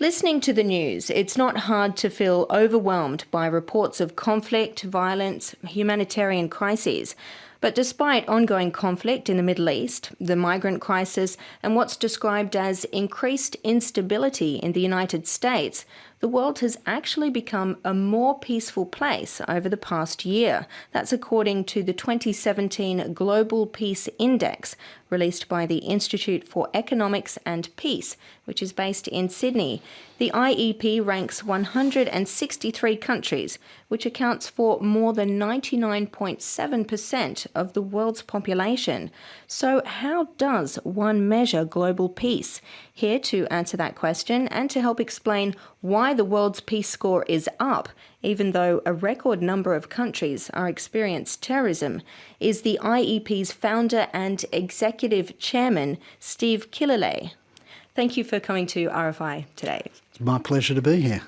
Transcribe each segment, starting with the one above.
Listening to the news, it's not hard to feel overwhelmed by reports of conflict, violence, humanitarian crises. But despite ongoing conflict in the Middle East, the migrant crisis, and what's described as increased instability in the United States, the world has actually become a more peaceful place over the past year. That's according to the 2017 Global Peace Index, released by the Institute for Economics and Peace, which is based in Sydney. The IEP ranks 163 countries, which accounts for more than 99.7% of the world's population. So how does one measure global peace? Here to answer that question and to help explain why the world's peace score is up, even though a record number of countries are experiencing terrorism, is the IEP's founder and executive chairman, Steve Killelea. Thank you for coming to RFI today. It's my pleasure to be here.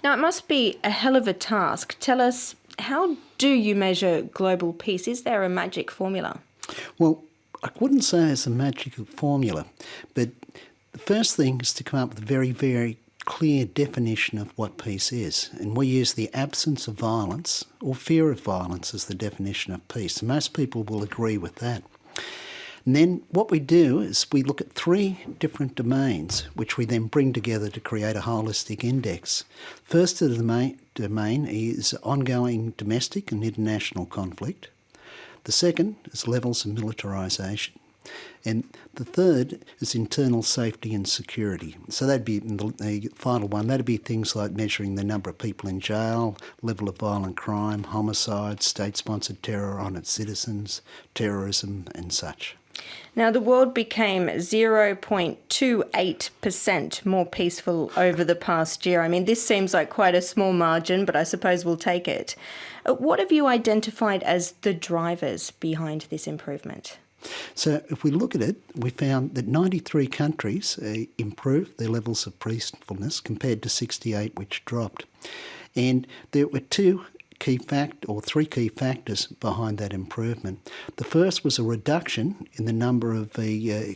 Now, it must be a hell of a task. Tell us, how do you measure global peace? Is there a magic formula? Well, I wouldn't say there's a magic formula, but the first thing is to come up with a very, very clear definition of what peace is. And we use the absence of violence or fear of violence as the definition of peace. And most people will agree with that. And then what we do is we look at three different domains, which we then bring together to create a holistic index. First domain is ongoing domestic and international conflict. The second is levels of militarisation. And the third is internal safety and security. So that'd be the final one. That'd be things like measuring the number of people in jail, level of violent crime, homicide, state-sponsored terror on its citizens, terrorism and such. Now, the world became 0.28% more peaceful over the past year. I mean, this seems like quite a small margin, but I suppose we'll take it. What have you identified as the drivers behind this improvement? So if we look at it, we found that 93 countries improved their levels of peacefulness compared to 68 which dropped. And there were three key factors behind that improvement. The first was a reduction in the number of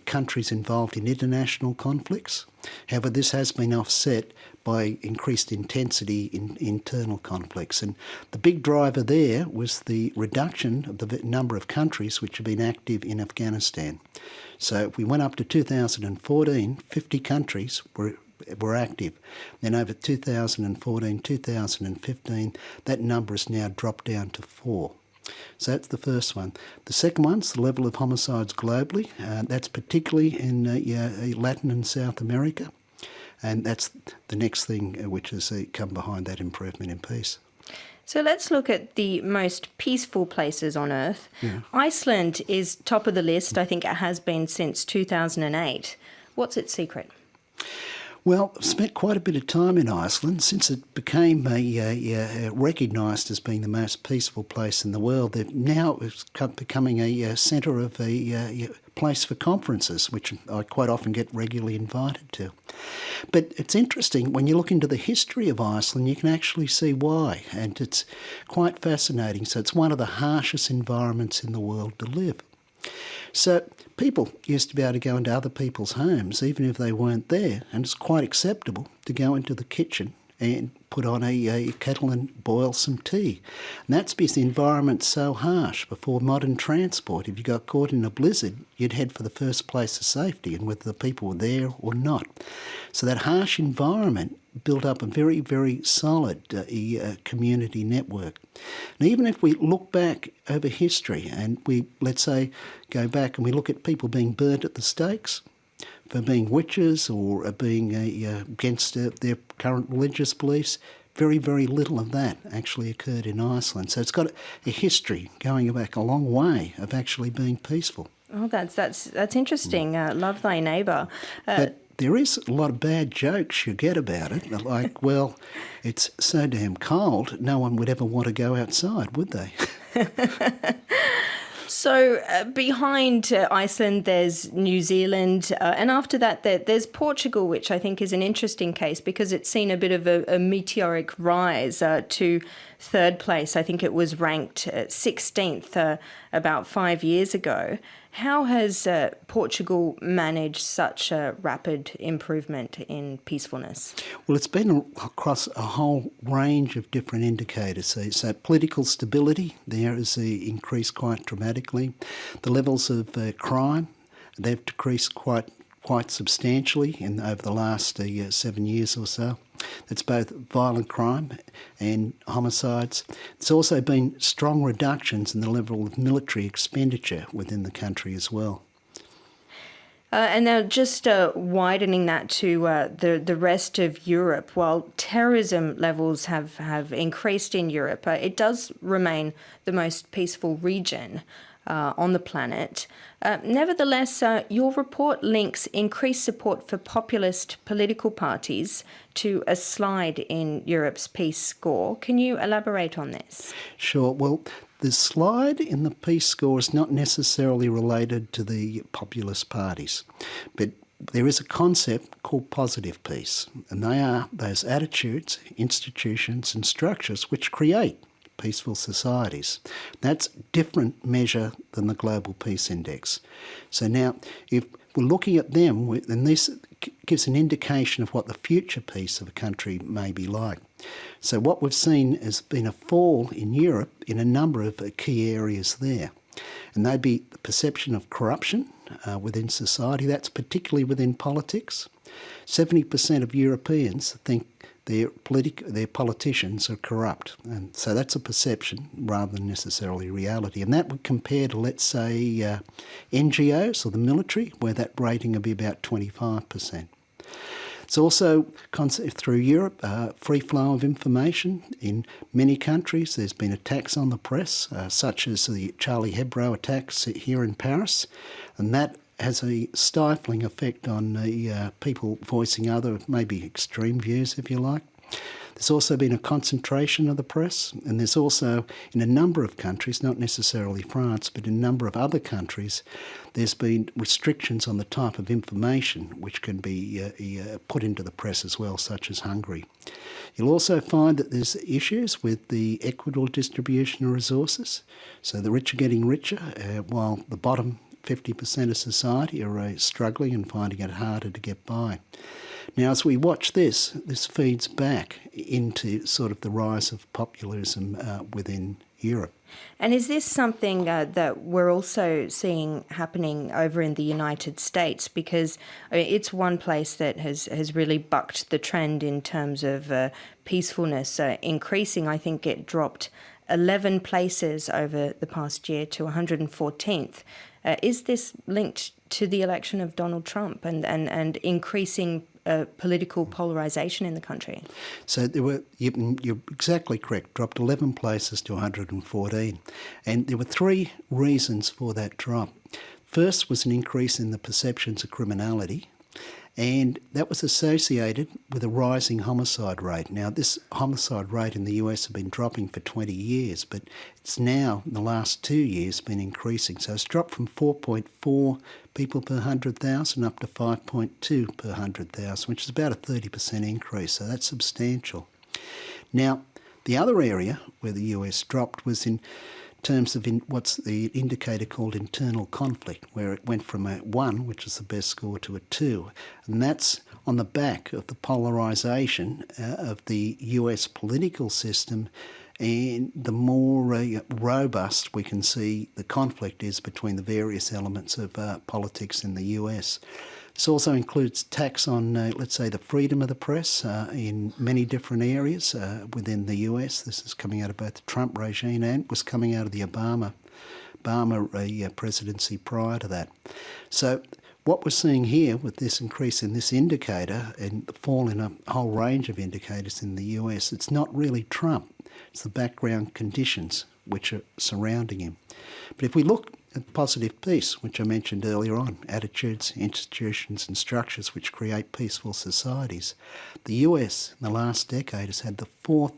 countries involved in international conflicts. However, this has been offset by increased intensity in internal conflicts. And the big driver there was the reduction of the number of countries which have been active in Afghanistan. So if we went up to 2014, 50 countries were active. Then over 2014, 2015, that number has now dropped down to 4. So that's the first one. The second one's the level of homicides globally. That's particularly in Latin and South America. And that's the next thing which has come behind that improvement in peace. So let's look at the most peaceful places on Earth. Yeah. Iceland is top of the list. I think it has been since 2008. What's its secret? Well, I've spent quite a bit of time in Iceland since it became recognised as being the most peaceful place in the world. Now it's becoming a centre of a place for conferences, which I quite often get regularly invited to. But it's interesting, when you look into the history of Iceland, you can actually see why, and it's quite fascinating. So it's one of the harshest environments in the world to live. So people used to be able to go into other people's homes, even if they weren't there, and it's quite acceptable to go into the kitchen and put on a kettle and boil some tea. And that's because the environment's so harsh. Before modern transport, if you got caught in a blizzard, you'd head for the first place of safety, and whether the people were there or not. So that harsh environment built up a very, very solid community network. And even if we look back over history and we, let's say, go back and we look at people being burnt at the stakes for being witches or being against their current religious beliefs, very, very little of that actually occurred in Iceland. So it's got a history going back a long way of actually being peaceful. Oh, that's interesting. Love thy neighbour. But there is a lot of bad jokes you get about it, like, well, it's so damn cold, no one would ever want to go outside, would they? So behind Iceland, there's New Zealand, and after that, there's Portugal, which I think is an interesting case because it's seen a bit of a meteoric rise to third place. I think it was ranked 16th about 5 years ago. How has Portugal managed such a rapid improvement in peacefulness? Well, it's been across a whole range of different indicators. So political stability there has increased quite dramatically. The levels of crime, they've decreased quite substantially over the last 7 years or so. That's both violent crime and homicides. There's also been strong reductions in the level of military expenditure within the country as well. And now just widening that to the rest of Europe, while terrorism levels have increased in Europe, it does remain the most peaceful region on the planet. Nevertheless, your report links increased support for populist political parties to a slide in Europe's peace score. Can you elaborate on this? Sure. Well, the slide in the peace score is not necessarily related to the populist parties, but there is a concept called positive peace, and they are those attitudes, institutions and structures which create peaceful societies. That's a different measure than the Global Peace Index. So now, if we're looking at them, then this gives an indication of what the future peace of a country may be like. So what we've seen has been a fall in Europe in a number of key areas there. And they'd be the perception of corruption within society. That's particularly within politics. 70% of Europeans think their politicians are corrupt. And so that's a perception rather than necessarily reality. And that would compare to, let's say, NGOs or the military, where that rating would be about 25%. It's also, through Europe, free flow of information. In many countries, there's been attacks on the press, such as the Charlie Hebdo attacks here in Paris, and that has a stifling effect on people voicing other, maybe extreme views, if you like. There's also been a concentration of the press, and there's also, in a number of countries, not necessarily France, but in a number of other countries, there's been restrictions on the type of information which can be put into the press as well, such as Hungary. You'll also find that there's issues with the equitable distribution of resources. So the rich are getting richer, while the bottom 50% of society are struggling and finding it harder to get by. Now, as we watch this feeds back into sort of the rise of populism within Europe. And is this something that we're also seeing happening over in the United States? Because it's one place that has really bucked the trend in terms of peacefulness increasing. I think it dropped 11 places over the past year to 114th. Is this linked to the election of Donald Trump and increasing political polarisation in the country? So you're exactly correct, dropped 11 places to 114. And there were three reasons for that drop. First was an increase in the perceptions of criminality, and that was associated with a rising homicide rate. Now, this homicide rate in the US has been dropping for 20 years, but it's now, in the last 2 years, been increasing. So it's dropped from 4.4 people per 100,000 up to 5.2 per 100,000, which is about a 30% increase. So that's substantial. Now, the other area where the US dropped was in terms of what's the indicator called internal conflict, where it went from a 1, which is the best score, to a 2. And that's on the back of the polarisation of the US political system, and the more robust we can see the conflict is between the various elements of politics in the US. This also includes attacks on, let's say, the freedom of the press in many different areas within the US. This is coming out of both the Trump regime and was coming out of the Obama presidency prior to that. So what we're seeing here with this increase in this indicator and the fall in a whole range of indicators in the US, it's not really Trump. It's the background conditions which are surrounding him. But if we look at positive peace, which I mentioned earlier on, attitudes, institutions and structures which create peaceful societies, the US in the last decade has had the 4th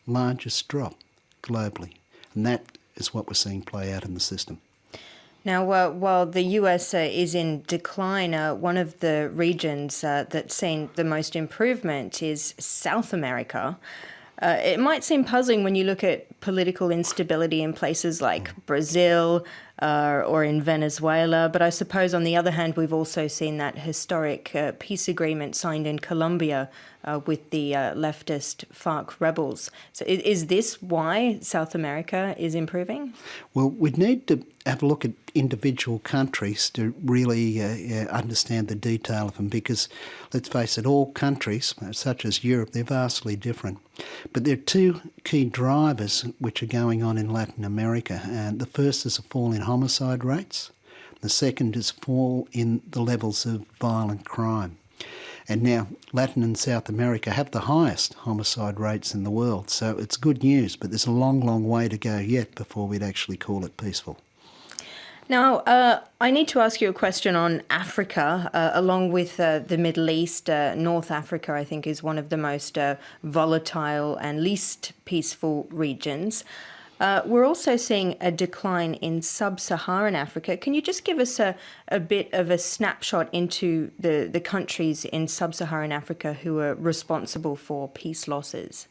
largest drop globally. And that is what we're seeing play out in the system. Now, while the US is in decline, one of the regions that's seen the most improvement is South America. It might seem puzzling when you look at political instability in places like Brazil, or in Venezuela. But I suppose on the other hand, we've also seen that historic peace agreement signed in Colombia with the leftist FARC rebels. So is this why South America is improving? Well, we'd need to have a look at individual countries to really understand the detail of them, because, let's face it, all countries, such as Europe, they're vastly different. But there are two key drivers which are going on in Latin America. And the first is a fall in homicide rates. The second is a fall in the levels of violent crime. And now Latin and South America have the highest homicide rates in the world. So it's good news, but there's a long, long way to go yet before we'd actually call it peaceful. Now, I need to ask you a question on Africa, along with the Middle East. North Africa, I think, is one of the most volatile and least peaceful regions. We're also seeing a decline in sub-Saharan Africa. Can you just give us a bit of a snapshot into the countries in sub-Saharan Africa who are responsible for peace losses?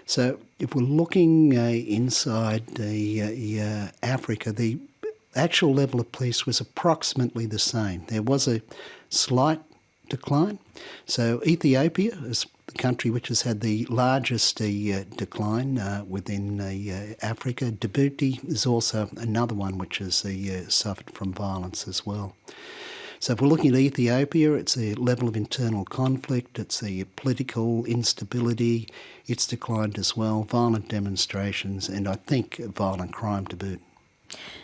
So if we're looking inside Africa, the actual level of peace was approximately the same. There was a slight decline. So Ethiopia is the country which has had the largest decline within Africa. Djibouti is also another one which has suffered from violence as well. So if we're looking at Ethiopia, it's a level of internal conflict, it's a political instability, it's declined as well, violent demonstrations, and I think violent crime to boot.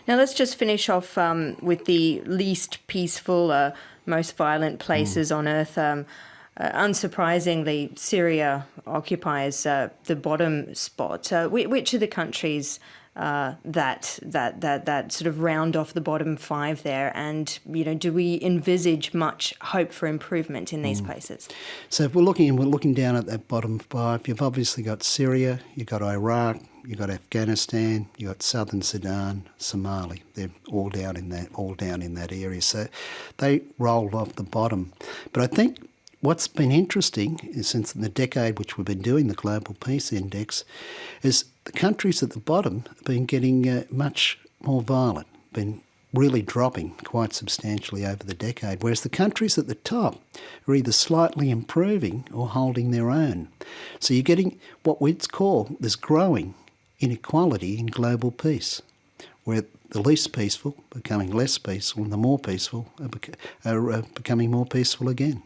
Now let's just finish off with the least peaceful, most violent places on earth. Unsurprisingly, Syria occupies the bottom spot. Which are the countries that sort of round off the bottom five there? And do we envisage much hope for improvement in these places? So if we're looking down at that bottom five, you've obviously got Syria, you've got Iraq, you've got Afghanistan, you've got Southern Sudan, Somali. They're all down in that area. So they rolled off the bottom. But I think what's been interesting is, since the decade which we've been doing the Global Peace Index, is the countries at the bottom have been getting much more violent, been really dropping quite substantially over the decade, whereas the countries at the top are either slightly improving or holding their own. So you're getting what we'd call this growing inequality in global peace, where the least peaceful are becoming less peaceful and the more peaceful are becoming more peaceful again.